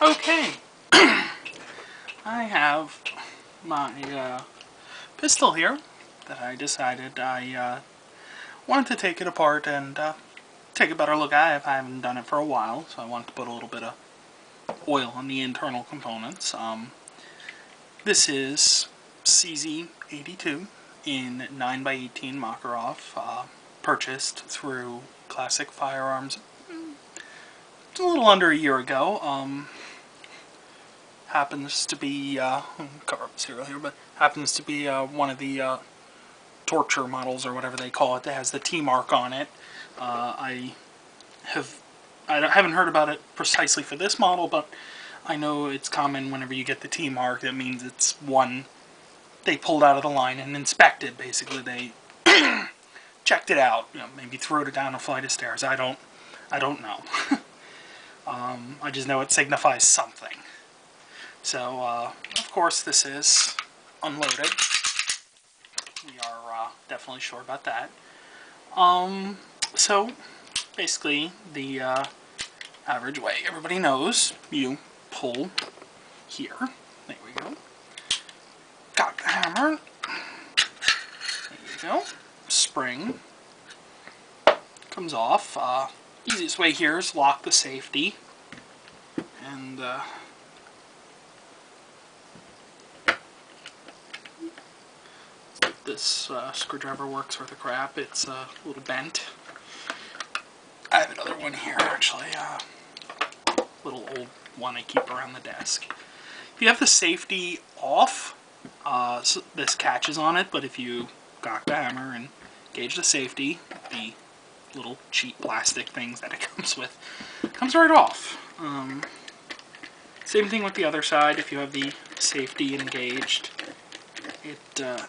Okay, I have my pistol here that I decided I wanted to take it apart and take a better look at. I haven't done it for a while, so I wanted to put a little bit of oil on the internal components. This is CZ82 in 9x18 Makarov, purchased through Classic Firearms a little under a year ago. Happens to be, cover up the serial here, but happens to be one of the torture models or whatever they call it that has the T mark on it. I haven't heard about it precisely for this model, but I know it's common whenever you get the T mark. That means it's one they pulled out of the line and inspected. Basically, they checked it out. You know, maybe threw it down a flight of stairs. I don't know. I just know it signifies something. So, of course, this is unloaded. We are definitely sure about that. So, basically, the average way everybody knows, you pull here. There we go. Got the hammer. There you go. Spring comes off. Easiest way here is lock the safety. And, this screwdriver works worth of crap. It's a little bent. I have another one here, actually. Little old one I keep around the desk. If you have the safety off, so this catches on it, but if you cock the hammer and gauge the safety, the little cheap plastic things that it comes with, comes right off. Same thing with the other side. If you have the safety engaged, it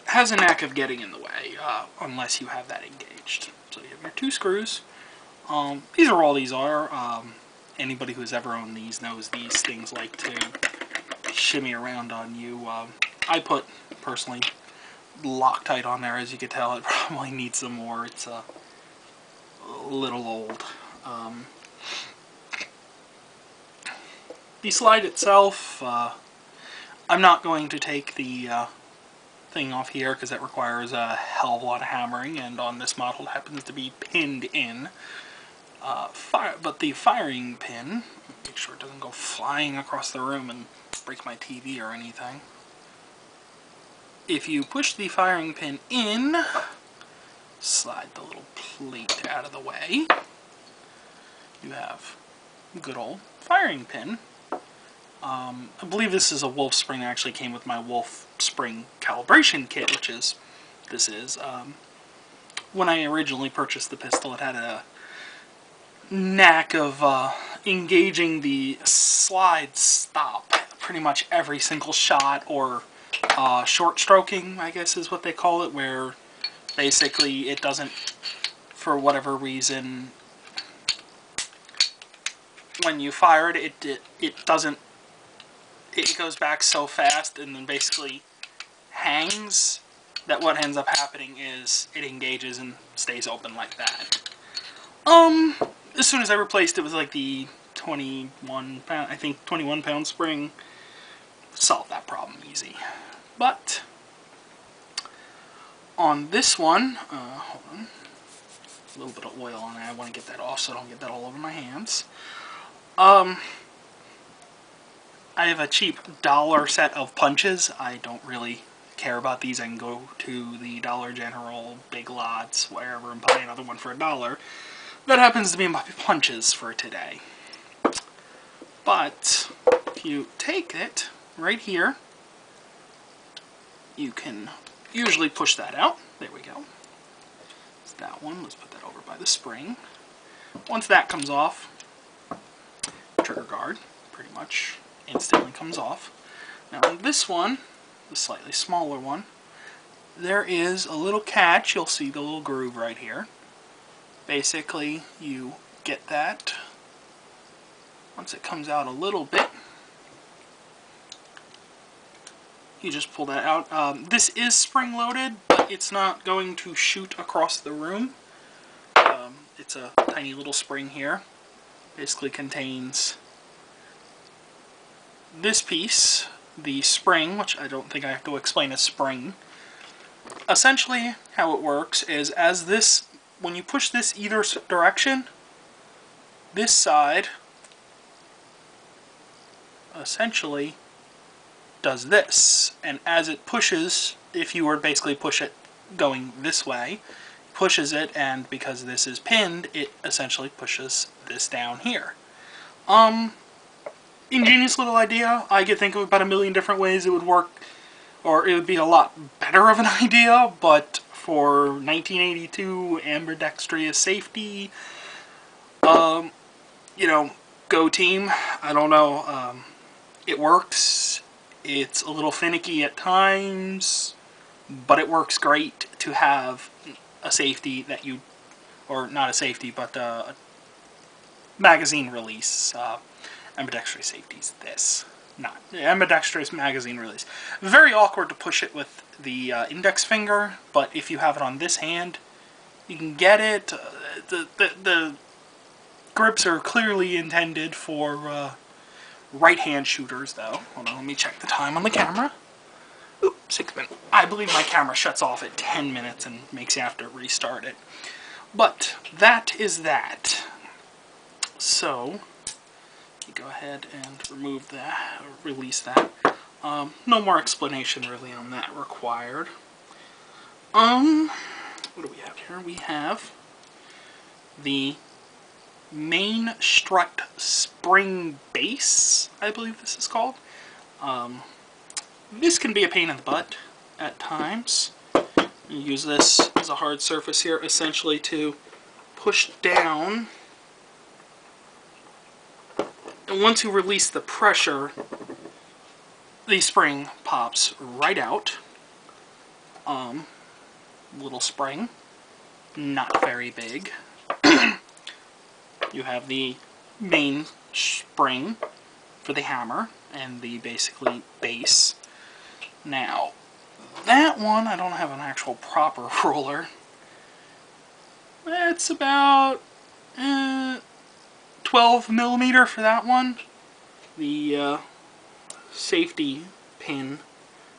has a knack of getting in the way, unless you have that engaged. So you have your two screws. These are all these are. Anybody who's ever owned these knows these things like to shimmy around on you. I put, personally, Loctite on there. As you can tell, it probably needs some more. It's a little old. The slide itself, I'm not going to take the thing off here because it requires a hell of a lot of hammering, and on this model it happens to be pinned in. But the firing pin, make sure it doesn't go flying across the room and break my TV or anything. If you push the firing pin in, slide the little plate out of the way, you have a good old firing pin. I believe this is a Wolf spring that actually came with my Wolf spring calibration kit, which is, this is. When I originally purchased the pistol, it had a knack of engaging the slide stop pretty much every single shot, or short stroking, I guess is what they call it, where basically it doesn't, for whatever reason, when you fire it, it doesn't, it goes back so fast and then basically hangs, that what ends up happening is it engages and stays open like that. As soon as I replaced it with like the 21 pound, I think 21 pound spring, solved that problem easy. But on this one, hold on, a little bit of oil on it. I want to get that off so I don't get that all over my hands. I have a cheap dollar set of punches. I don't really care about these. I can go to the Dollar General, Big Lots, wherever, and buy another one for $1. That happens to be my punches for today. But if you take it right here, you can usually push that out. There we go. It's that one. Let's put that over by the spring. Once that comes off, trigger guard pretty much instantly comes off. Now on this one, the slightly smaller one, there is a little catch. You'll see the little groove right here. Basically, you get that. Once it comes out a little bit, you just pull that out. This is spring-loaded, but it's not going to shoot across the room. It's a tiny little spring here. Basically contains this piece, the spring, which I don't think I have to explain a spring, essentially how it works is when you push this either direction, this side essentially does this. And as it pushes, if you were to basically push it going this way, pushes it, and because this is pinned, it essentially pushes this down here. Ingenious little idea. I could think of about a million different ways it would work, or it would be a lot better of an idea, but for 1982 ambidextrous safety, you know, go team. I don't know. It works. It's a little finicky at times, but it works great to have a safety that you, or not a safety, but a magazine release. Ambidextrous safety is this. Not ambidextrous magazine release. Very awkward to push it with the index finger, but if you have it on this hand, you can get it. The grips are clearly intended for right-hand shooters, though. Hold on, let me check the time on the camera. Oop, 6 minutes. I believe my camera shuts off at 10 minutes and makes you have to restart it. But that is that. So go ahead and remove that, or release that. No more explanation really on that required. What do we have here? We have the main strut spring base, I believe this is called. This can be a pain in the butt at times. You use this as a hard surface here essentially to push down. And once you release the pressure, the spring pops right out. Little spring, not very big. You have the main spring for the hammer and the basically base. Now, that one, I don't have an actual proper ruler. It's about 12 millimeter for that one. The safety pin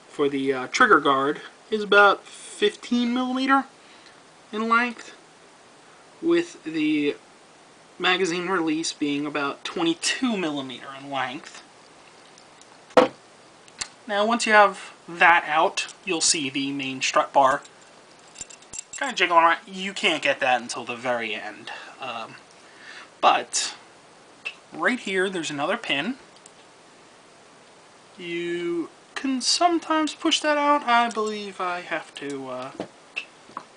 for the trigger guard is about 15 millimeter in length, with the magazine release being about 22 millimeter in length. Now once you have that out, you'll see the main strut bar kind of jiggling around. You can't get that until the very end. But right here there's another pin. You can sometimes push that out. I believe I have to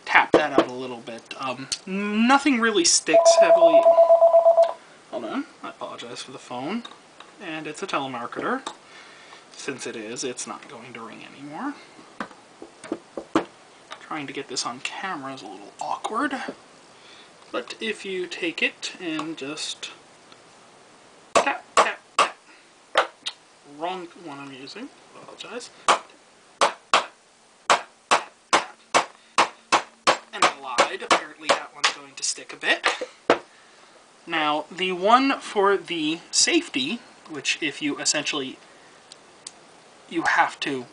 tap that out a little bit. Nothing really sticks heavily. Hold on, I apologize for the phone. And it's a telemarketer. Since it is, it's not going to ring anymore. Trying to get this on camera is a little awkward. But if you take it and just tap, tap, tap. Wrong one I'm using. Apologize. And I lied. Apparently that one's going to stick a bit. Now, the one for the safety, which if you essentially, you have to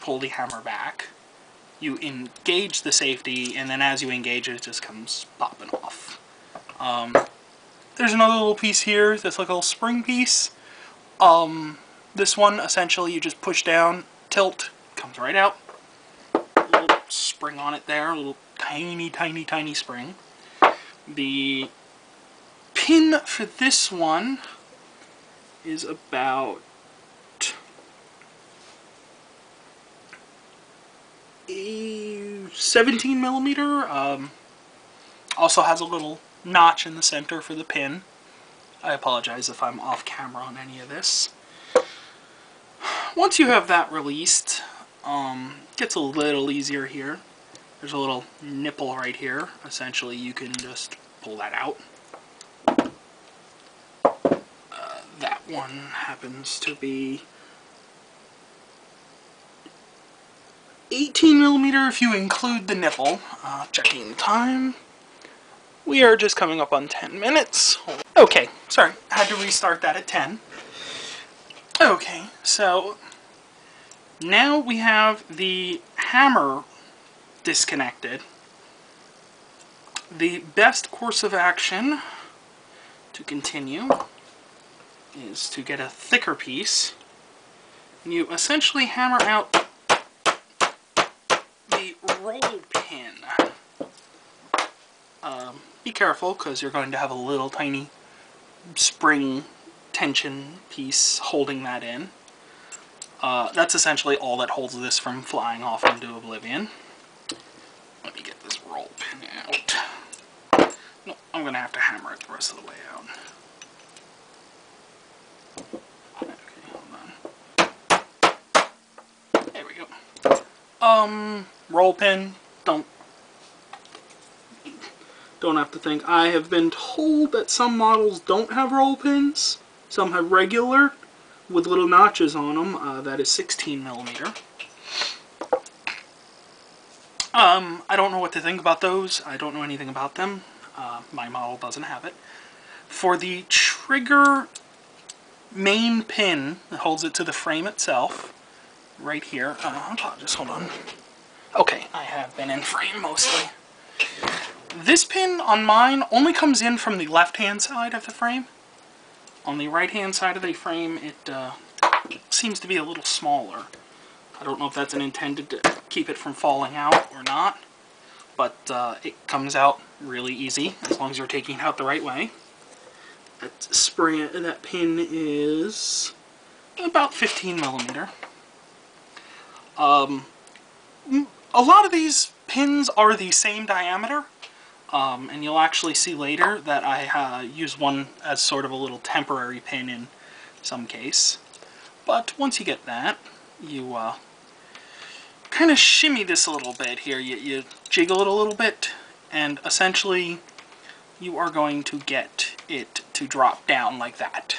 pull the hammer back. You engage the safety, and then as you engage it, it just comes popping off. There's another little piece here that's like a little spring piece. This one, essentially, you just push down, tilt, comes right out. A little spring on it there, a little tiny, tiny, tiny spring. The pin for this one is about 17 millimeter. Also has a little notch in the center for the pin. I apologize if I'm off camera on any of this. Once you have that released, it gets a little easier here. There's a little nipple right here. Essentially, you can just pull that out. That one happens to be 18 millimeter if you include the nipple. Checking the time. We are just coming up on 10 minutes. Okay, sorry, I had to restart that at 10. Okay, so now we have the hammer disconnected. The best course of action to continue is to get a thicker piece. And you essentially hammer out the roll pin. Be careful, because you're going to have a little tiny spring tension piece holding that in. That's essentially all that holds this from flying off into oblivion. Let me get this roll pin out. No, I'm going to have to hammer it the rest of the way out. Okay, hold on. There we go. Roll pin, don't have to think. I have been told that some models don't have roll pins. Some have regular with little notches on them. That is 16 millimeter. I don't know what to think about those. I don't know anything about them. My model doesn't have it. For the trigger main pin that holds it to the frame itself, right here. Just hold on. Okay, I have been in frame mostly. This pin on mine only comes in from the left-hand side of the frame. On the right-hand side of the frame, it seems to be a little smaller. I don't know if that's intended to keep it from falling out or not, but it comes out really easy as long as you're taking it out the right way. That pin is about 15 millimeter. A lot of these pins are the same diameter. And you'll actually see later that I use one as sort of a little temporary pin in some case. But once you get that, you kind of shimmy this a little bit here. You jiggle it a little bit, and essentially you are going to get it to drop down like that.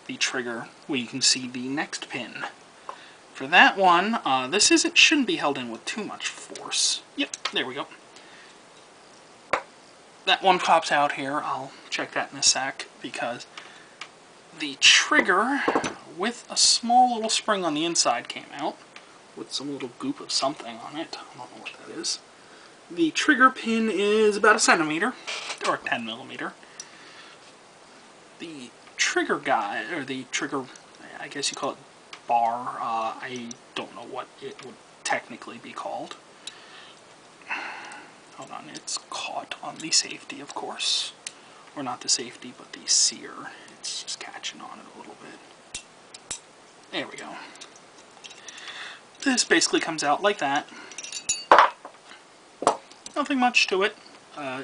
The trigger, where you can see the next pin. For that one, this shouldn't be held in with too much force. Yep, there we go. That one pops out here. I'll check that in a sec, because the trigger with a small little spring on the inside came out with some little goop of something on it. I don't know what that is. The trigger pin is about 1 centimeter, or 10 millimeter. The trigger guide, or the trigger, I guess you call it bar, I don't know what it would technically be called. Hold on, it's caught on the safety, of course. Or not the safety, but the sear. It's just catching on it a little bit. There we go. This basically comes out like that. Nothing much to it.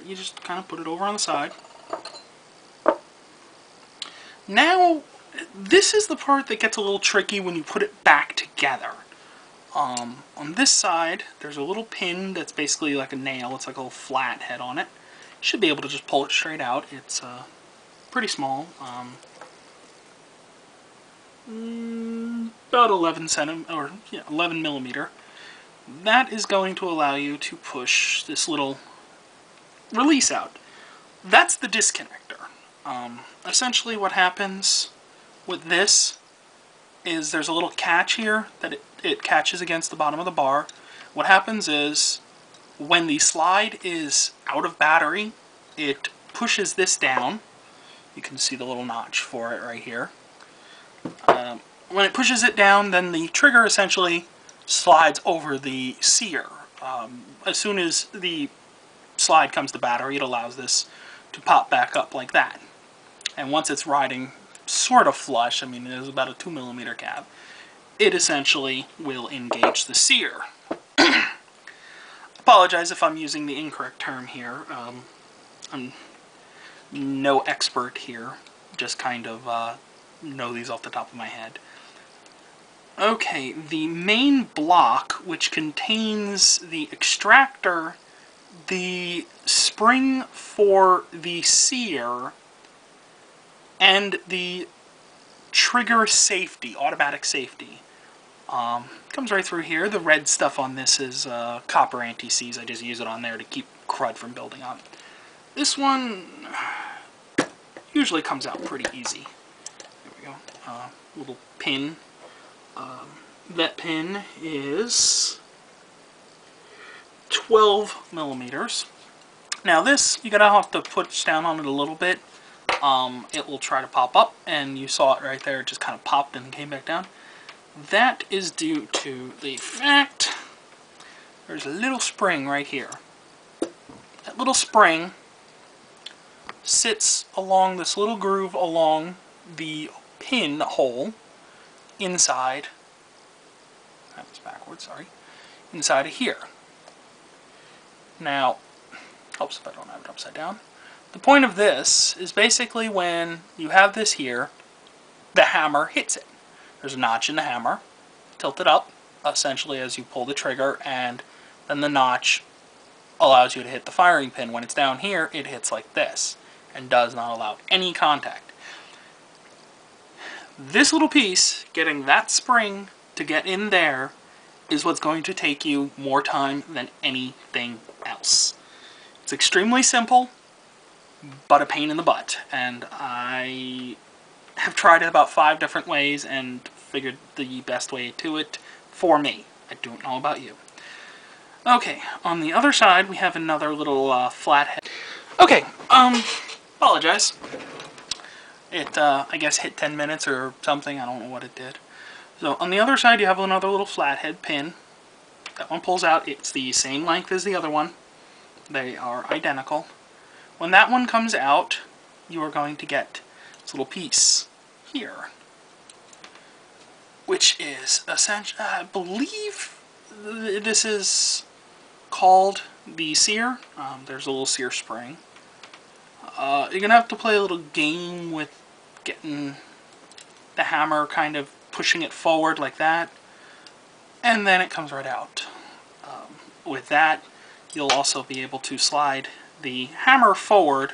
You just kind of put it over on the side. Now, this is the part that gets a little tricky when you put it back together. On this side, there's a little pin that's basically like a nail. It's like a little flat head on it. You should be able to just pull it straight out. It's pretty small. About 11 millimeter. That is going to allow you to push this little release out. That's the disconnector. Essentially what happens with this is there's a little catch here that it catches against the bottom of the bar. What happens is when the slide is out of battery, it pushes this down. You can see the little notch for it right here. When it pushes it down, then the trigger essentially slides over the sear. As soon as the slide comes to battery, it allows this to pop back up like that. And once it's riding sort of flush, I mean it is about a 2 millimeter cap, it essentially will engage the sear. Apologize if I'm using the incorrect term here. I'm no expert here, just kind of know these off the top of my head. Okay, the main block, which contains the extractor, the spring for the sear, and the trigger safety, automatic safety. Comes right through here. The red stuff on this is copper anti-seize. I just use it on there to keep crud from building up. This one usually comes out pretty easy. There we go. little pin. That pin is 12 millimeters. Now this, you're gonna have to push down on it a little bit. It will try to pop up, and you saw it right there. It just kind of popped and came back down. That is due to the fact there's a little spring right here. That little spring sits along this little groove along the pin hole inside, that was backwards, sorry, inside of here. Now, helps if I don't have it upside down. The point of this is basically when you have this here, the hammer hits it. There's a notch in the hammer, tilt it up, essentially as you pull the trigger, and then the notch allows you to hit the firing pin. When it's down here, it hits like this, and does not allow any contact. This little piece, getting that spring to get in there, is what's going to take you more time than anything else. It's extremely simple, but a pain in the butt, and I have tried it about 5 different ways and figured the best way to it for me. I don't know about you. Okay, on the other side we have another little flathead. Okay, apologize. It, I guess, hit 10 minutes or something. I don't know what it did. So, on the other side you have another little flathead pin. That one pulls out. It's the same length as the other one. They are identical. When that one comes out, you are going to get this little piece here, which is essentially, I believe this is called the sear. There's a little sear spring. You're going to have to play a little game with getting the hammer, kind of pushing it forward like that, and then it comes right out. With that, you'll also be able to slide the hammer forward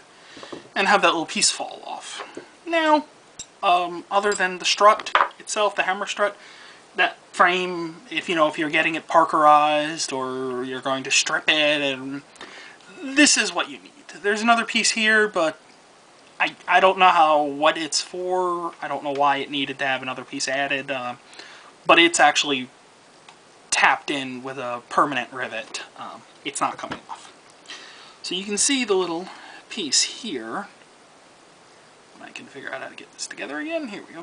and have that little piece fall off. Now, other than the strut itself, the hammer strut, that frame, if you're getting it parkerized or you're going to strip it, and this is what you need. There's another piece here, but I don't know what it's for. I don't know why it needed to have another piece added, but it's actually tapped in with a permanent rivet. It's not coming off. So you can see the little piece here. I can figure out how to get this together again. Here we go.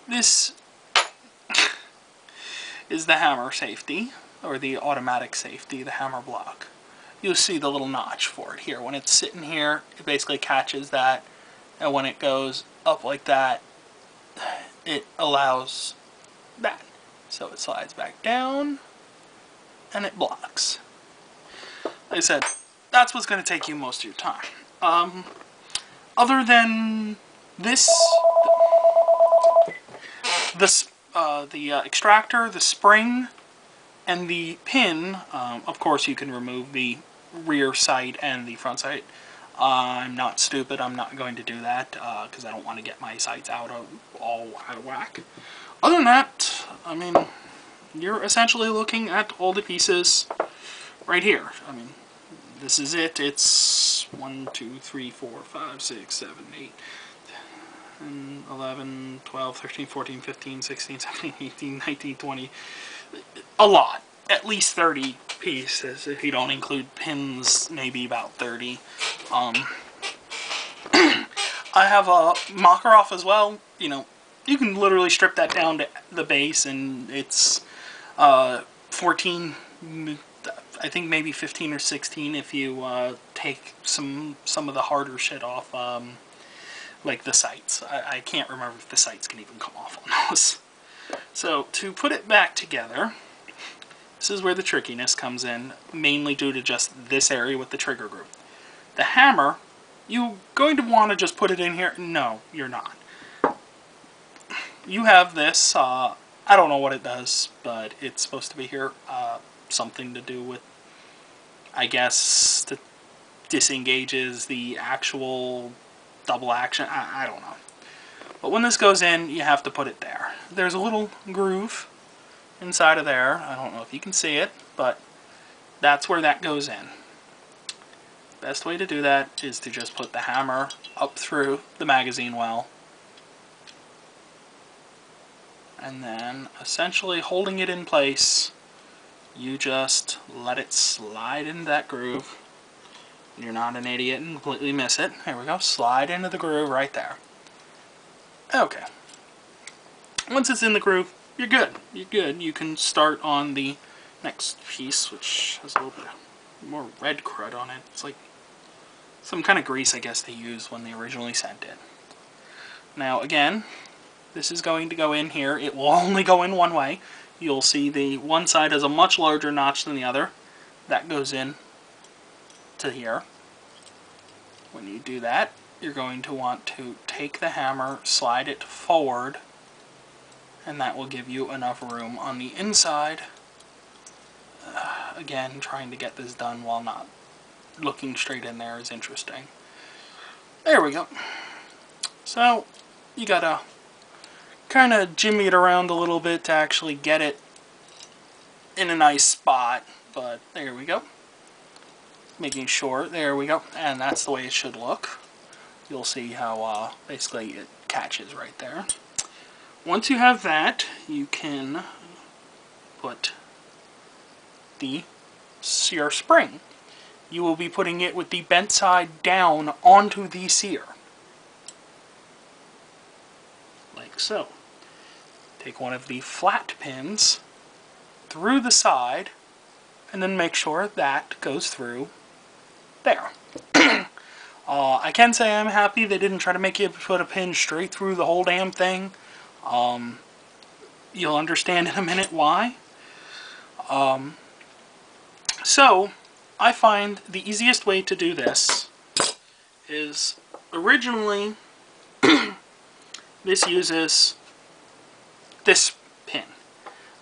This is the hammer safety, or the automatic safety, the hammer block. You'll see the little notch for it here. When it's sitting here, it basically catches that, and when it goes up like that, it allows that. So it slides back down, and it blocks. Like I said, that's what's going to take you most of your time. Other than this, the extractor, the spring, and the pin, of course you can remove the rear sight and the front sight. I'm not stupid, I'm not going to do that, because I don't want to get my sights all out of whack. Other than that, I mean, you're essentially looking at all the pieces right here. I mean, this is it. It's 1, 2, 3, 4, 5, 6, 7, 8, 10, 11, 12, 13, 14, 15, 16, 17, 18, 19, 20. A lot. At least 30 pieces. If you don't include pins, maybe about 30. I have a Makarov as well. You can literally strip that down to the base, and it's 14, I think maybe 15 or 16 if you take some of the harder shit off, like the sights. I can't remember if the sights can even come off on those. So, to put it back together, this is where the trickiness comes in, mainly due to just this area with the trigger group. The hammer, you're going to want to just put it in here. No, you're not. You have this, I don't know what it does, but it's supposed to be here, something to do with, I guess, that disengages the actual double action, I don't know. But when this goes in, you have to put it there. There's a little groove inside of there, I don't know if you can see it, but that's where that goes in. Best way to do that is to just put the hammer up through the magazine well, And then, essentially holding it in place, you just let it slide into that groove. You're not an idiot and completely miss it. There we go. Slide into the groove right there. Okay. Once it's in the groove, you're good. You're good. You can start on the next piece, which has a little bit more red crud on it. It's like some kind of grease, I guess, they used when they originally sent it. Now, again, this is going to go in here. It will only go in one way. You'll see the one side has a much larger notch than the other. That goes in to here. When you do that, you're going to want to take the hammer, slide it forward, and that will give you enough room on the inside. Again, trying to get this done while not looking straight in there is interesting. There we go. So, you gotta kind of jimmy it around a little bit to actually get it in a nice spot, but there we go. Making sure, there we go, and that's the way it should look. You'll see how basically it catches right there. Once you have that, you can put the sear spring. You will be putting it with the bent side down onto the sear. Like so. Take one of the flat pins through the side, and then make sure that goes through there. I can say I'm happy they didn't try to make you put a pin straight through the whole damn thing. You'll understand in a minute why. So, I find the easiest way to do this is, originally, this uses this pin.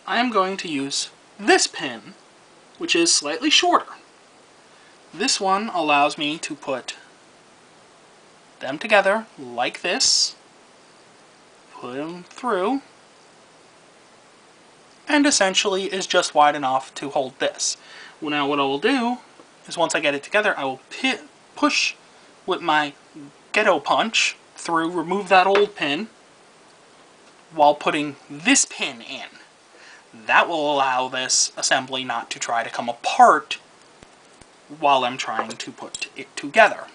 I am going to use this pin, which is slightly shorter. This one allows me to put them together like this, put them through, and essentially is just wide enough to hold this. Well, now what I will do is, once I get it together, I will push with my ghetto punch through, remove that old pin, while putting this pin in. That will allow this assembly not to try to come apart while I'm trying to put it together.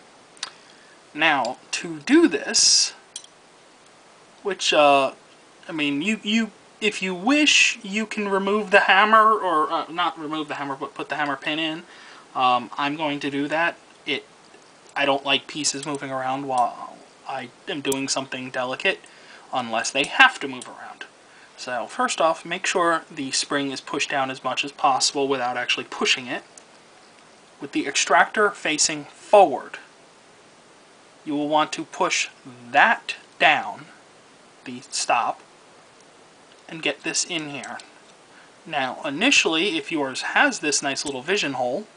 Now, to do this, which, I mean, if you wish, you can remove the hammer, or not remove the hammer, but put the hammer pin in. I'm going to do that. I don't like pieces moving around while I am doing something delicate, unless they have to move around. So, first off, make sure the spring is pushed down as much as possible without actually pushing it. With the extractor facing forward, you will want to push that down, the stop, and get this in here. Now, initially, if yours has this nice little vision hole,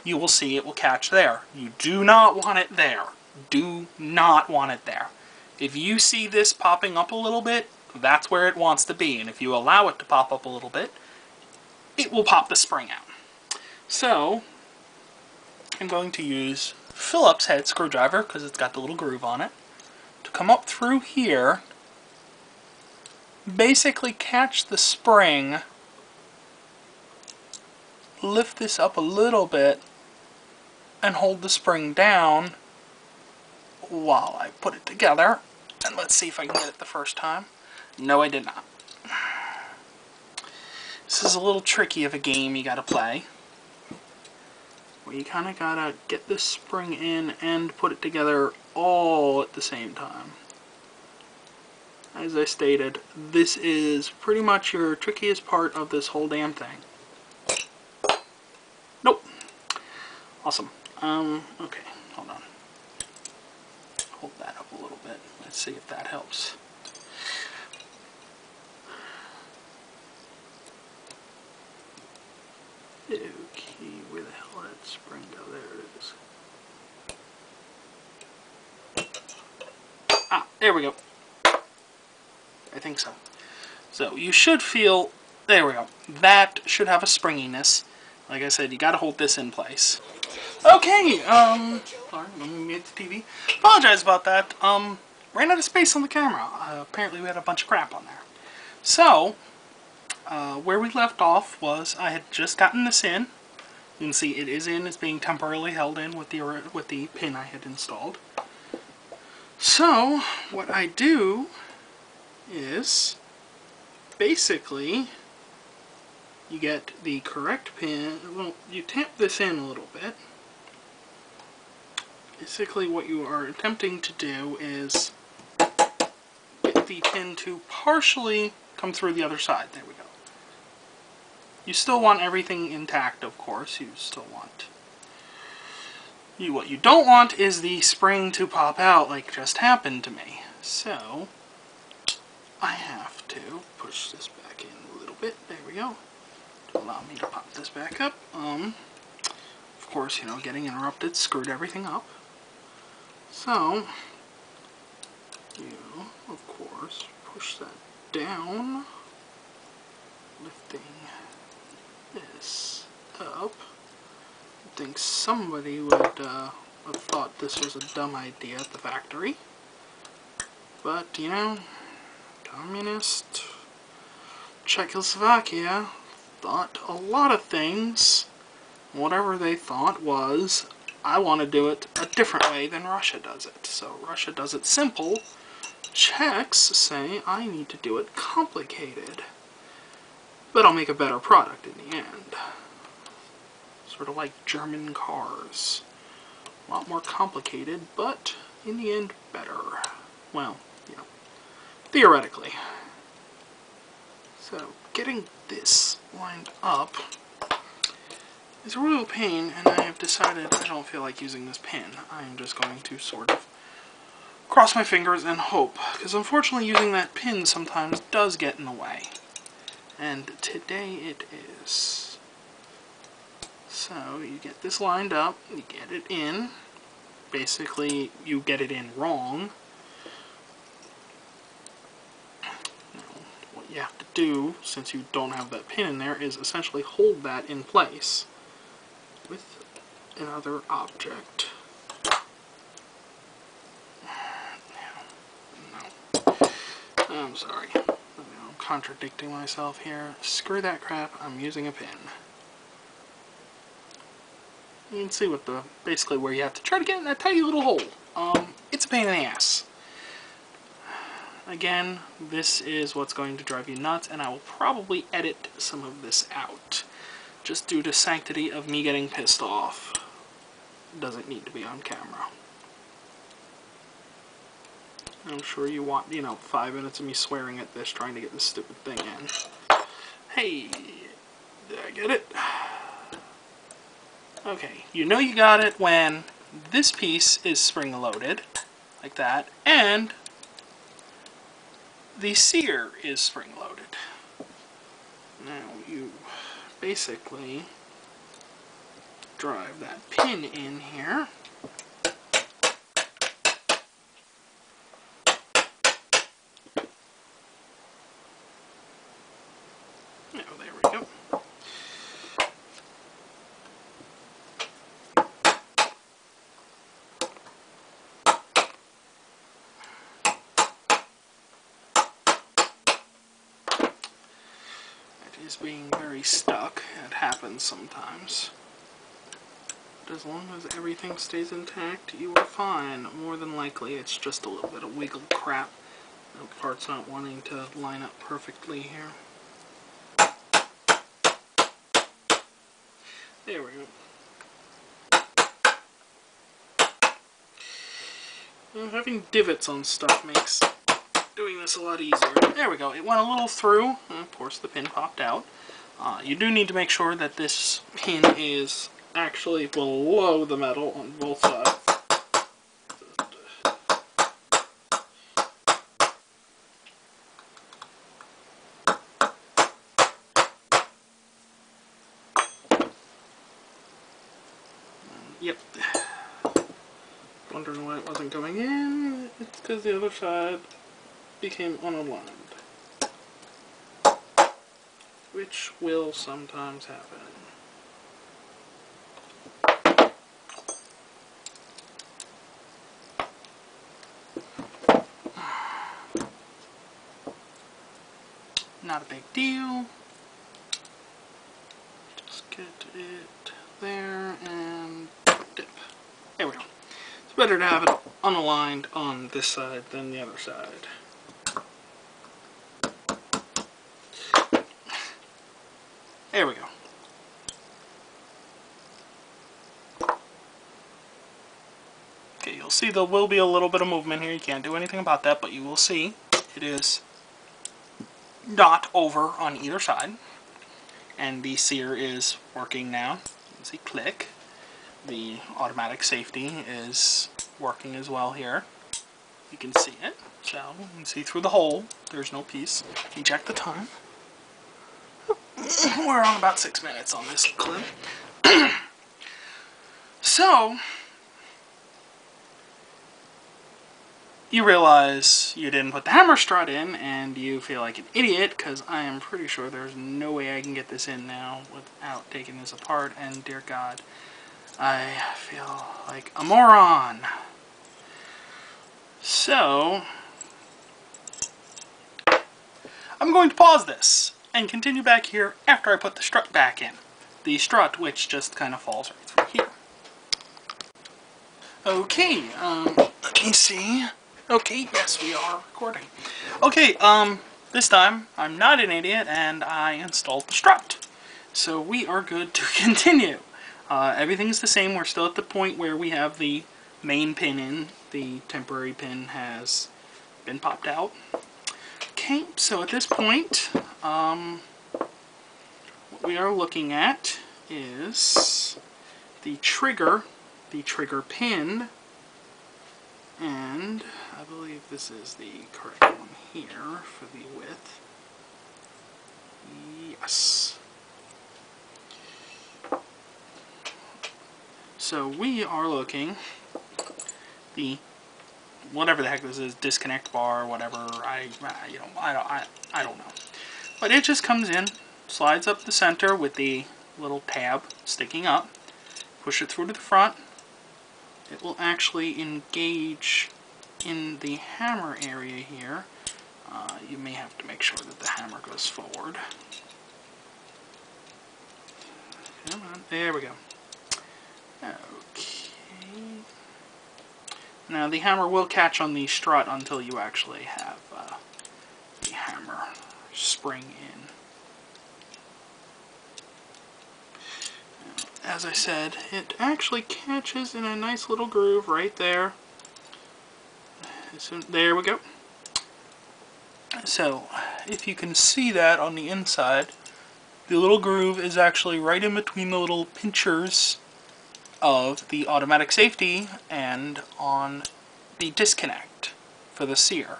you will see it will catch there. You do not want it there. Do not want it there. If you see this popping up a little bit, that's where it wants to be. And if you allow it to pop up a little bit, it will pop the spring out. So, I'm going to use Phillips head screwdriver, because it's got the little groove on it, to come up through here, basically catch the spring, lift this up a little bit, and hold the spring down while I put it together. And let's see if I can get it the first time. No, I did not. This is a little tricky of a game you gotta play, where you kinda gotta get this spring in and put it together all at the same time. As I stated, this is pretty much your trickiest part of this whole damn thing. Nope. Awesome. Okay, hold on. Hold that up a little bit. Let's see if that helps. Okay, where the hell did that spring go? There it is. Ah, there we go. I think so. So, you should feel, there we go. That should have a springiness. Like I said, you gotta hold this in place. Okay, sorry, let me mute the TV. Apologize about that. Ran out of space on the camera. Apparently we had a bunch of crap on there. So, where we left off was I had just gotten this in. You can see it is in. It's being temporarily held in with the pin I had installed. So, what I do is basically you get the correct pin. Well, you tap this in a little bit. Basically, what you are attempting to do is get the pin to partially come through the other side. There we go. You still want everything intact, of course. You still want... What you don't want is the spring to pop out like just happened to me. So, I have to push this back in a little bit. There we go. To allow me to pop this back up. Of course, getting interrupted screwed everything up. So, you, of course, push that down, lifting this up. I think somebody would have thought this was a dumb idea at the factory. But, Communist Czechoslovakia thought a lot of things. Whatever they thought was, I want to do it a different way than Russia does it. So Russia does it simple. Czechs say I need to do it complicated. But I'll make a better product in the end. Sort of like German cars. A lot more complicated, but in the end better. Well, theoretically. So, getting this lined up is a real pain, and I have decided I don't feel like using this pin. I am just going to sort of cross my fingers and hope, because unfortunately using that pin sometimes does get in the way. And today it is. So, you get this lined up, you get it in. Basically, you get it in wrong. What you have to do, since you don't have that pin in there, is essentially hold that in place with another object. No. I'm sorry. I'm contradicting myself here. Screw that crap. I'm using a pin. You can see what basically where you have to try to get in that tiny little hole. It's a pain in the ass. Again, this is what's going to drive you nuts, and I will probably edit some of this out. Just due to sanctity of me getting pissed off. Doesn't need to be on camera. I'm sure you want, 5 minutes of me swearing at this, trying to get this stupid thing in. Hey, did I get it? Okay, you know you got it when this piece is spring-loaded, like that, and the sear is spring-loaded. Now you basically drive that pin in here. Oh, there we go. Is being very stuck. It happens sometimes. But as long as everything stays intact, you are fine. More than likely, it's just a little bit of wiggle crap. The part's not wanting to line up perfectly here. There we go. Well, having divots on stuff makes doing this a lot easier. There we go. It went a little through. Of course, the pin popped out. You do need to make sure that this pin is actually below the metal on both sides. Yep. Wondering why it wasn't going in. It's because the other side became unaligned. Which will sometimes happen. not a big deal. Just get it there and dip. There we go. It's better to have it unaligned on this side than the other side. There we go. Okay, you'll see there will be a little bit of movement here. You can't do anything about that, but you will see it is not over on either side. And the sear is working now. You can see click. The automatic safety is working as well here. You can see it. So you can see through the hole. There's no piece. You check the time. We're on about 6 minutes on this clip. So you realize you didn't put the hammer strut in, and you feel like an idiot, because I am pretty sure there's no way I can get this in now without taking this apart, and dear God, I feel like a moron. So I'm going to pause this and continue back here after I put the strut back in. The strut, which just kind of falls right through here. Okay, let me see. Okay, yes, we are recording. Okay, this time, I'm not an idiot, and I installed the strut. So we are good to continue. Everything's the same. We're still at the point where we have the main pin in. The temporary pin has been popped out. Okay, so at this point, what we are looking at is the trigger pin, and I believe this is the correct one here for the width. Yes. So we are looking the whatever the heck this is, disconnect bar, whatever. I don't know. But it just comes in, slides up the center with the little tab sticking up. Push it through to the front. It will actually engage in the hammer area here. You may have to make sure that the hammer goes forward. Come on, there we go. Okay. Now the hammer will catch on the strut until you actually have the hammer spring in. Now, as I said, it actually catches in a nice little groove right there. So there we go. So if you can see that on the inside, the little groove is actually right in between the little pinchers of the automatic safety and on the disconnect for the sear.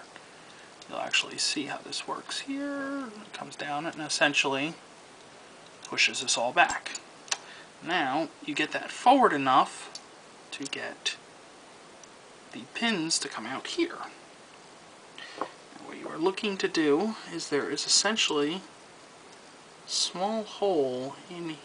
You'll actually see how this works here. It comes down and essentially pushes us all back. Now you get that forward enough to get the pins to come out here. Now what you are looking to do is there is essentially a small hole in here.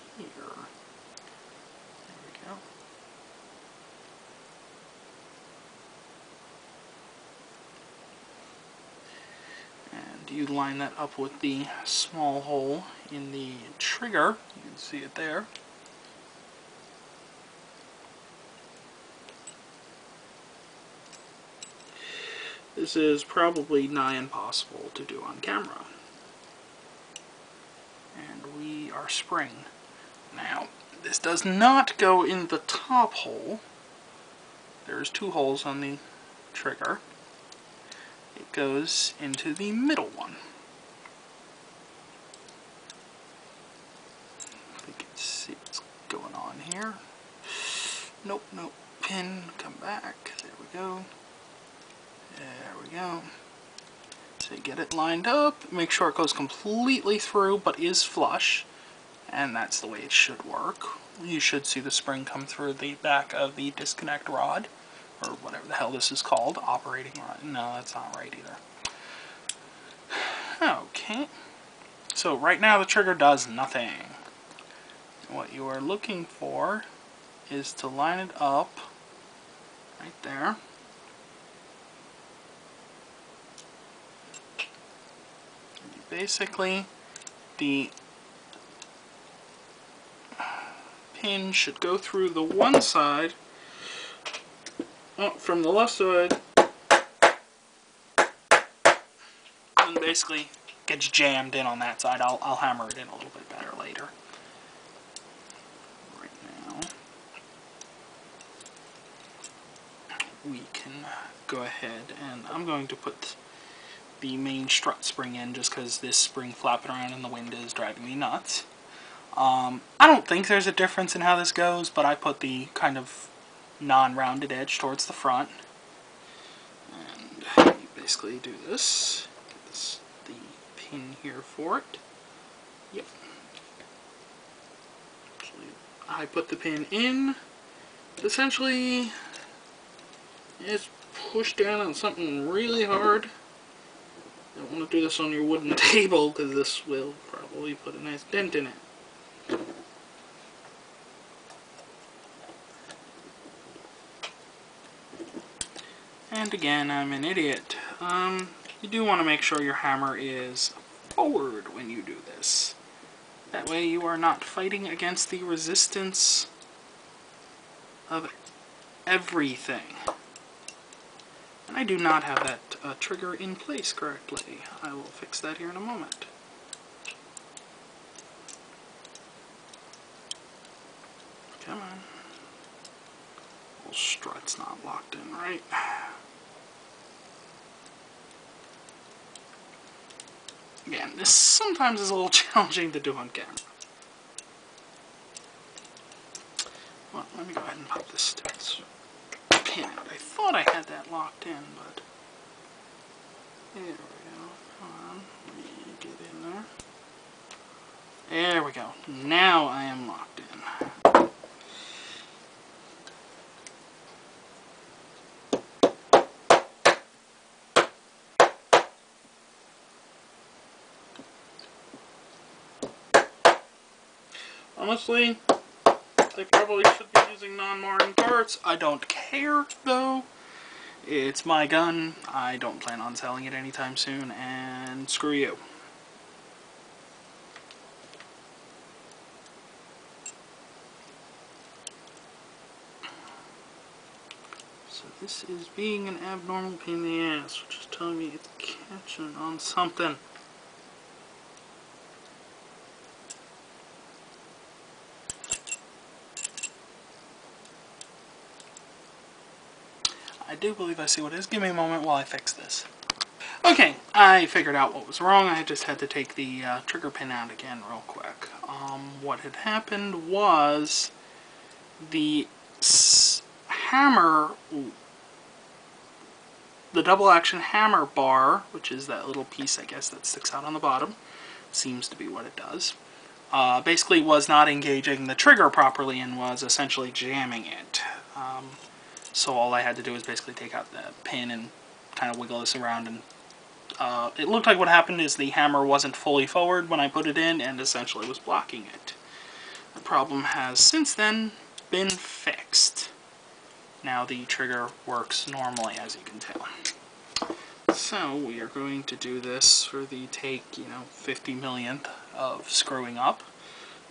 You line that up with the small hole in the trigger. You can see it there. This is probably nigh impossible to do on camera. And we are spring. Now, this does not go in the top hole. There's two holes on the trigger. It goes into the middle one. You can see what's going on here. Nope, nope. Pin, come back. There we go. There we go. So you get it lined up. Make sure it goes completely through, but is flush. And that's the way it should work. You should see the spring come through the back of the disconnect rod, or whatever the hell this is called, operating rod. No, that's not right either. Okay, so right now the trigger does nothing. What you are looking for is to line it up right there. basically the pin should go through the one side, from the left side, and basically gets jammed in on that side. I'll hammer it in a little bit better later. Right now, we can go ahead and I'm going to put the main strut spring in just because this spring flapping around in the wind is driving me nuts. I don't think there's a difference in how this goes, but I put the kind of non-rounded edge towards the front. And you basically do this. Get this, the pin here for it. Yep. Actually, I put the pin in. Essentially, it's pushed down on something really hard. You don't want to do this on your wooden table because this will probably put a nice dent in it. And again, I'm an idiot. You do want to make sure your hammer is forward when you do this. That way you are not fighting against the resistance of everything. And I do not have that trigger in place correctly. I will fix that here in a moment. Come on. Well, strut's not locked in, right? Again, this sometimes is a little challenging to do on camera. Well, let me go ahead and pop this pin out. I thought I had that locked in, but there we go. Come on, let me get in there. There we go. Now I am locked in. Honestly, they probably should be using non-marring parts. I don't care, though. It's my gun. I don't plan on selling it anytime soon, and screw you. So this is being an abnormal pain in the ass, which is telling me it's catching on something. I do believe I see what it is. Give me a moment while I fix this. Okay, I figured out what was wrong. I just had to take the trigger pin out again real quick. What had happened was the hammer, the double action hammer bar, which is that little piece I guess that sticks out on the bottom, seems to be what it does, basically was not engaging the trigger properly and was essentially jamming it. So all I had to do was basically take out the pin and kind of wiggle this around, and it looked like what happened is the hammer wasn't fully forward when I put it in and essentially was blocking it. The problem has since then been fixed. Now the trigger works normally, as you can tell. So we are going to do this for the 50 millionth of screwing up.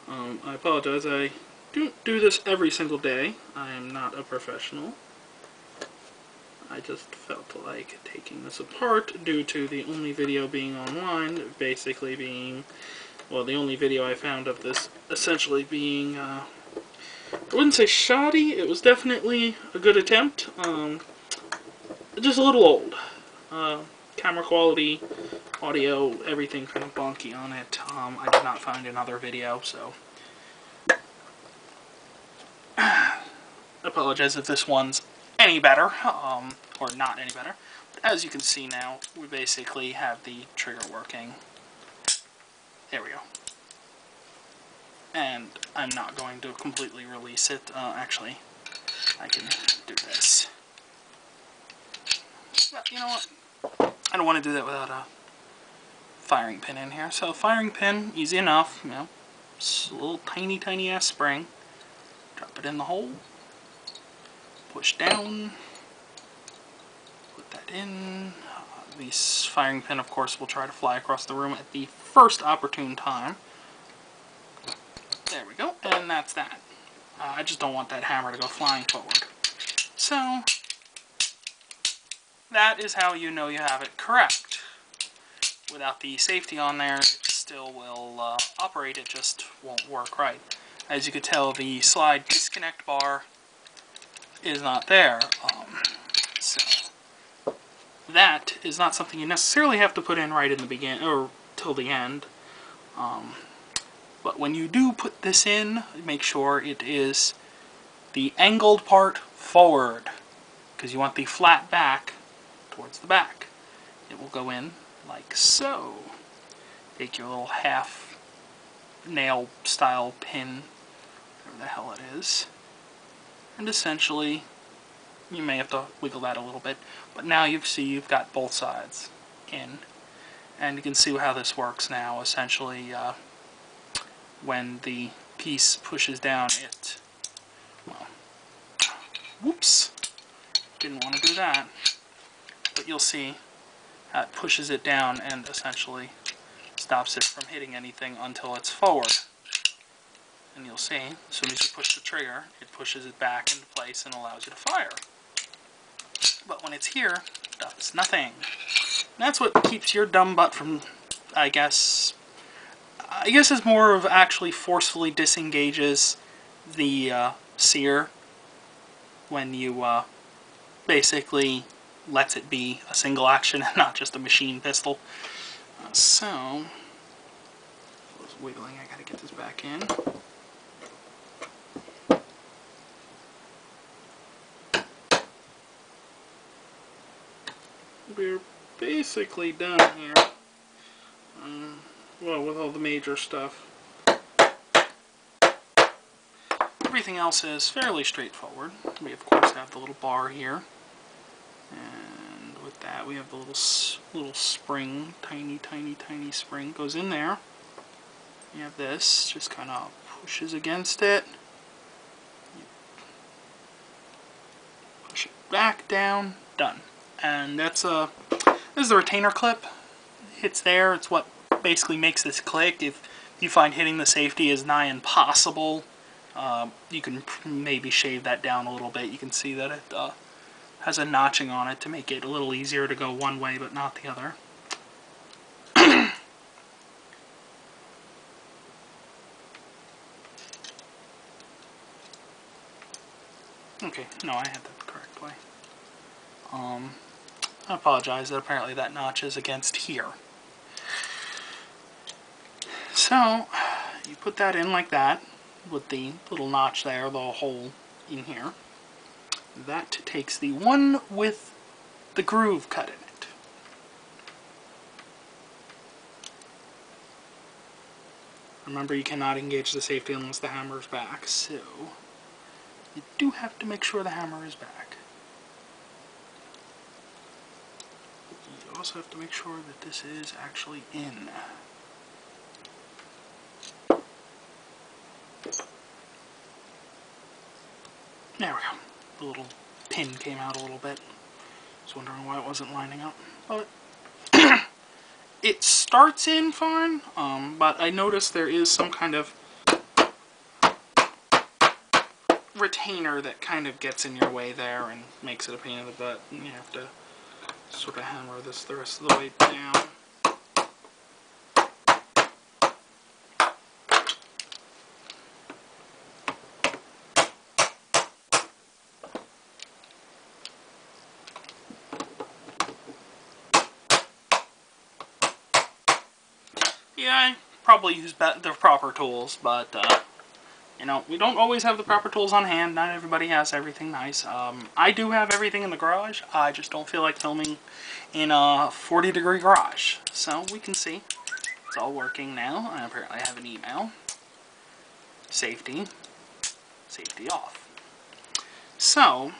I apologize, I don't do this every single day. I am not a professional. I just felt like taking this apart due to the only video being online, basically being, well, the only video I found of this essentially being, I wouldn't say shoddy, it was definitely a good attempt, just a little old. Camera quality, audio, everything kind of bonky on it. I did not find another video, so I apologize if this one's any better, or not any better. But as you can see now, we basically have the trigger working. There we go. And I'm not going to completely release it. Actually, I can do this. But you know what? I don't want to do that without a firing pin in here. So firing pin, easy enough. You know, it's a little tiny ass spring. Drop it in the hole. Push down. Put that in. The firing pin, of course, will try to fly across the room at the first opportune time. There we go, and that's that. I just don't want that hammer to go flying forward. So, that is how you know you have it correct. Without the safety on there, it still will operate, it just won't work right. As you can tell, the slide disconnect bar is not there. So that is not something you necessarily have to put in right in the beginning or till the end. But when you do put this in, make sure it is the angled part forward, because you want the flat back towards the back. It will go in like so. Take your little half nail style pin, whatever the hell it is, and essentially you may have to wiggle that a little bit, but now you see you've got both sides in, and you can see how this works now. Essentially, when the piece pushes down, it, well, whoops, didn't want to do that, but you'll see how it pushes it down and essentially stops it from hitting anything until it's forward. And you'll see, as soon as you push the trigger, it pushes it back into place and allows you to fire. But when it's here, it does nothing. And that's what keeps your dumb butt from, I guess it's more of actually forcefully disengages the sear when you basically lets it be a single action and not just a machine pistol. So, I was wiggling, I gotta get this back in. We're basically done here. Well, with all the major stuff. Everything else is fairly straightforward. We of course have the little bar here, and with that we have the little spring, tiny spring goes in there. You have this, just kind of pushes against it. Push it back down, done. And that's this is the retainer clip. It's there. It's what basically makes this click. If you find hitting the safety is nigh impossible, you can maybe shave that down a little bit. You can see that it has a notching on it to make it a little easier to go one way but not the other. Okay, no, I had that the correct way. I apologize that apparently that notch is against here. So, you put that in like that, with the little notch there, the hole in here. That takes the one with the groove cut in it. Remember, you cannot engage the safety unless the hammer is back, so you do have to make sure the hammer is back. You also have to make sure that this is actually in. There we go. The little pin came out a little bit. I was wondering why it wasn't lining up. But it starts in fine, but I noticed there is some kind of retainer that kind of gets in your way there and makes it a pain in the butt. And you have to sort of hammer this the rest of the way down. Yeah, I probably use the proper tools, but you know, we don't always have the proper tools on hand. Not everybody has everything nice. I do have everything in the garage. I just don't feel like filming in a 40-degree garage. So we can see it's all working now. I apparently have an email. Safety off. So,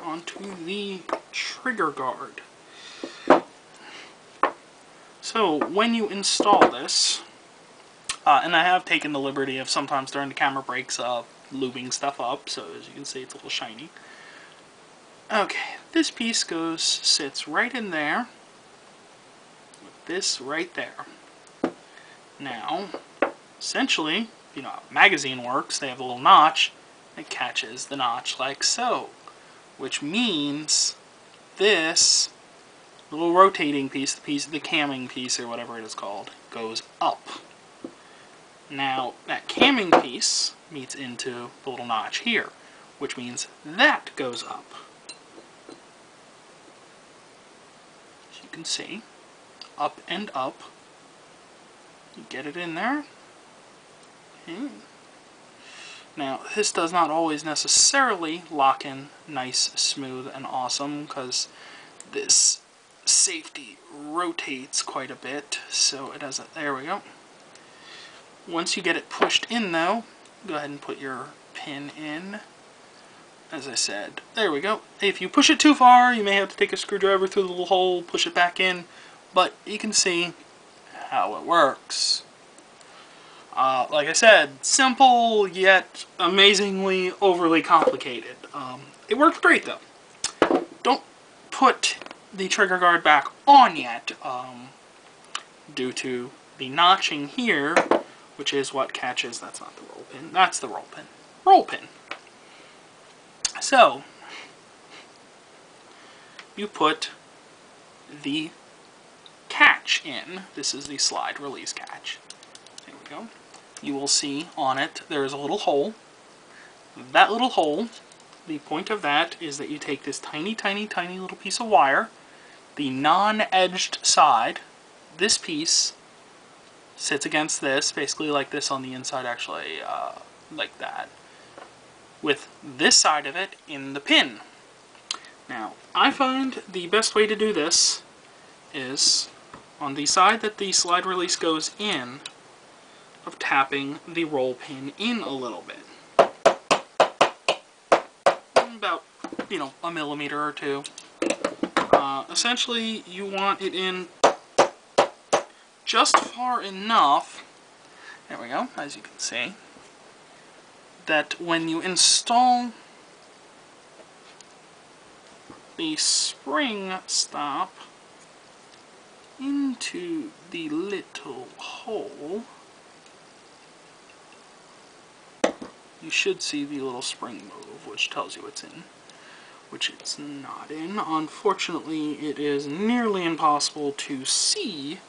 onto the trigger guard. So, when you install this, and I have taken the liberty of sometimes during the camera breaks lubing stuff up, so as you can see it's a little shiny. Okay, this piece sits right in there, this right there. Now, essentially, you know how a magazine works, they have a little notch that catches the notch like so, which means this little rotating piece, the camming piece or whatever it is called, goes up. Now, that camming piece meets into the little notch here, which means that goes up. As you can see, up and up. You get it in there. Okay. Now, this does not always necessarily lock in nice, smooth, and awesome, because this safety rotates quite a bit, so it doesn't. There we go. Once you get it pushed in, though, go ahead and put your pin in. As I said, there we go. If you push it too far, you may have to take a screwdriver through the little hole, push it back in, but you can see how it works. Like I said, simple yet amazingly overly complicated. It works great though. Don't put the trigger guard back on yet, due to the notching here, which is what catches. That's not the roll pin. That's the roll pin. Roll pin. So you put the catch in. This is the slide release catch. There we go. You will see on it there is a little hole. That little hole, the point of that is that you take this tiny, tiny, tiny little piece of wire, the non-edged side, this piece sits against this, basically like this on the inside, actually, like that, with this side of it in the pin. Now, I find the best way to do this is on the side that the slide release goes in, of tapping the roll pin in a little bit. About, you know, a millimeter or two. Essentially, you want it in just far enough, there we go, as you can see, that when you install the spring stop into the little hole, you should see the little spring move, which tells you it's in, which it's not in. Unfortunately, it is nearly impossible to see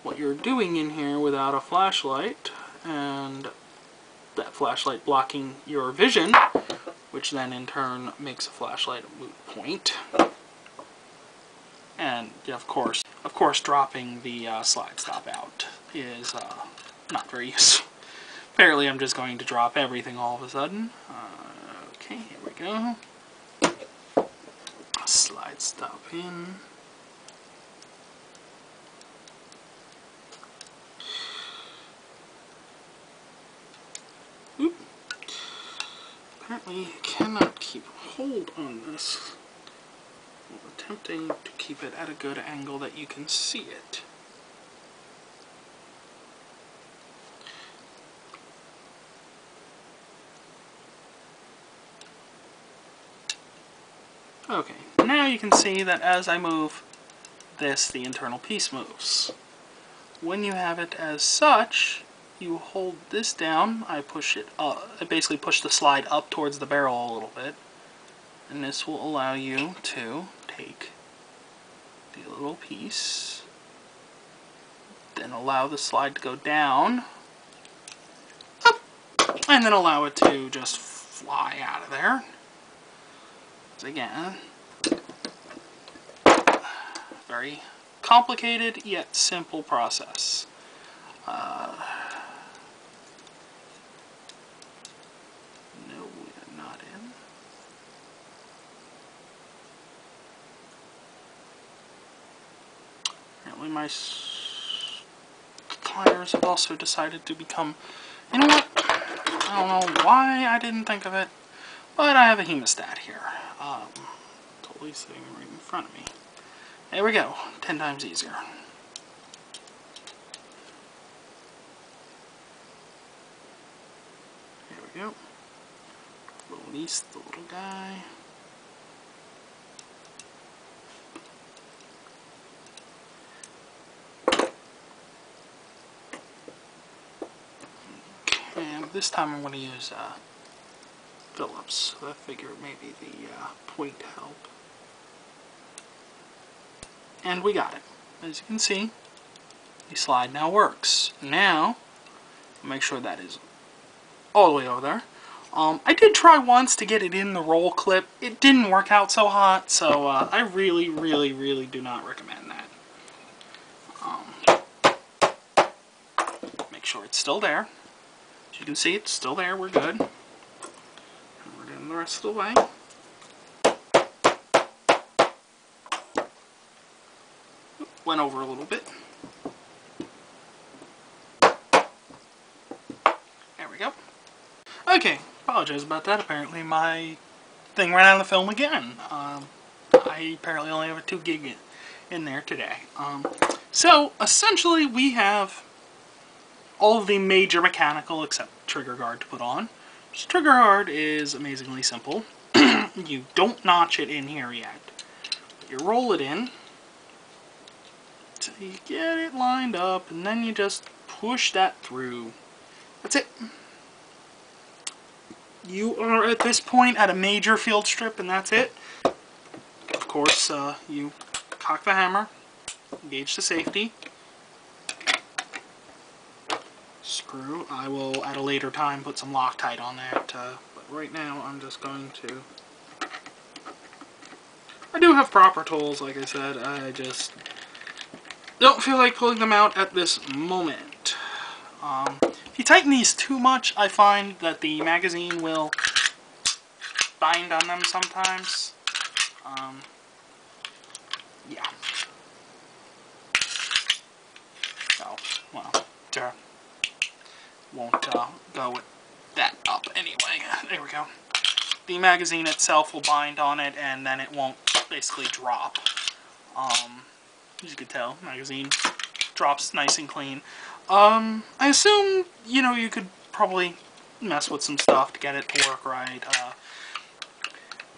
what you're doing in here without a flashlight, and that flashlight blocking your vision, which then in turn makes a flashlight a moot point. And of course dropping the slide stop out is not very useful. Apparently I'm just going to drop everything all of a sudden. Okay, here we go. Slide stop in. Oop. Apparently you cannot keep hold on this while attempting to keep it at a good angle that you can see it. Okay, now you can see that as I move this, the internal piece moves. When you have it as such, you hold this down. I push it up. I basically push the slide up towards the barrel a little bit, and this will allow you to take the little piece, then allow the slide to go down, up, and then allow it to just fly out of there. Again, very complicated yet simple process. No, we are not in. Apparently my pliers have also decided to become, you know what, I don't know why I didn't think of it, but I have a hemostat here. Totally sitting right in front of me. There we go. 10 times easier. There we go. Release the little guy. this time I'm going to use Phillips. So I figure maybe the point help. And we got it. As you can see, the slide now works. Now, make sure that is all the way over there. I did try once to get it in the roll clip. It didn't work out so hot, so I really, really, really do not recommend that. Make sure it's still there. As you can see, it's still there. We're good. And we're doing the rest of the way. Went over a little bit. There we go. Okay, apologize about that. Apparently my thing ran out of the film again. I apparently only have a 2 gig in there today. So essentially we have all of the major mechanical except trigger guard to put on. This trigger guard is amazingly simple. You don't notch it in here yet. But you roll it in. So you get it lined up, and then you just push that through. That's it. You are at this point at a major field strip, and that's it. Of course, you cock the hammer, engage the safety, screw. I will at a later time put some Loctite on that, but right now I'm just going to. I do have proper tools, like I said. I just don't feel like pulling them out at this moment. If you tighten these too much, I find that the magazine will bind on them sometimes. Yeah. Oh, well, won't go with that up anyway. There we go. The magazine itself will bind on it, and then it won't basically drop. As you can tell, magazine drops nice and clean. I assume, you know, you could probably mess with some stuff to get it to work right.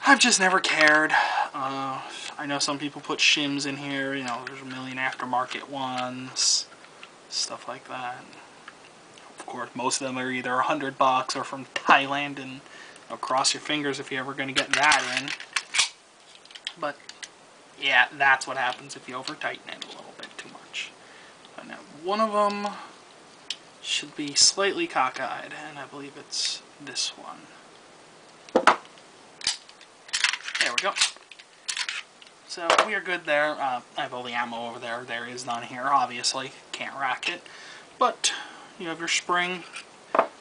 I've just never cared. I know some people put shims in here, you know, there's a million aftermarket ones, stuff like that. Of course, most of them are either $100 or from Thailand, and cross your fingers if you're ever going to get that in. But yeah, that's what happens if you over tighten it a little bit too much. And now one of them should be slightly cockeyed, and I believe it's this one. There we go. So we are good there. I have all the ammo over there. There is none here, obviously. Can't rack it. But you have your spring,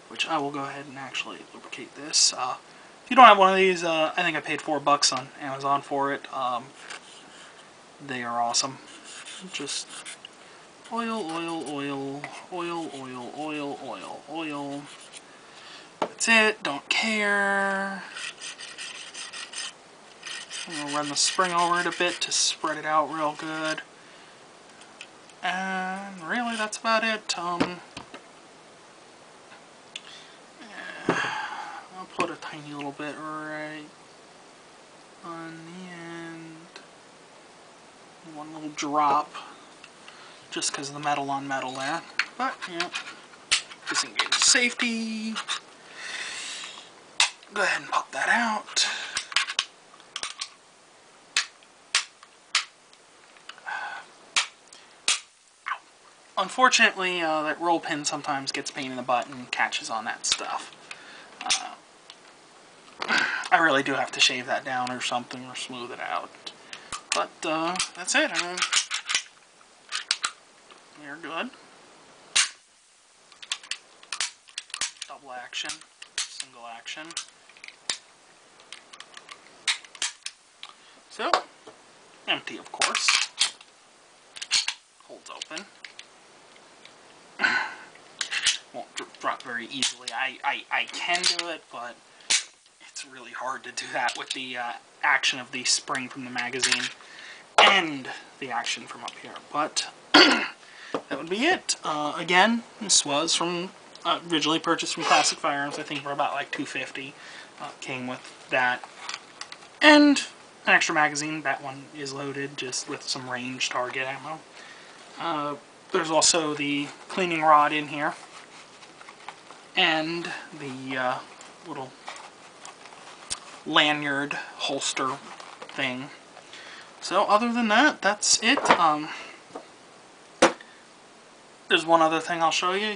which I will go ahead and actually lubricate this. If you don't have one of these, I think I paid $4 on Amazon for it. They are awesome. Just oil, oil, oil, oil, oil, oil, oil, oil. That's it. Don't care. I'm going to run the spring over it a bit to spread it out real good. And really, that's about it. I'll put a tiny little bit right on the end. One little drop, just because of the metal on metal there. But, yeah, disengage safety. Go ahead and pop that out. Unfortunately, that roll pin sometimes gets a pain in the butt and catches on that stuff. I really do have to shave that down or something, or smooth it out. But that's it. I mean, we're good. Double action, single action. So, empty, of course. Holds open. Won't drop very easily. I can do it, but it's really hard to do that with the action of the spring from the magazine and the action from up here. But that would be it. Again, this was from originally purchased from Classic Firearms. I think for about like $250. Came with that and an extra magazine. That one is loaded just with some range target ammo. There's also the cleaning rod in here. and the little lanyard holster thing. So other than that, that's it. There's one other thing I'll show you.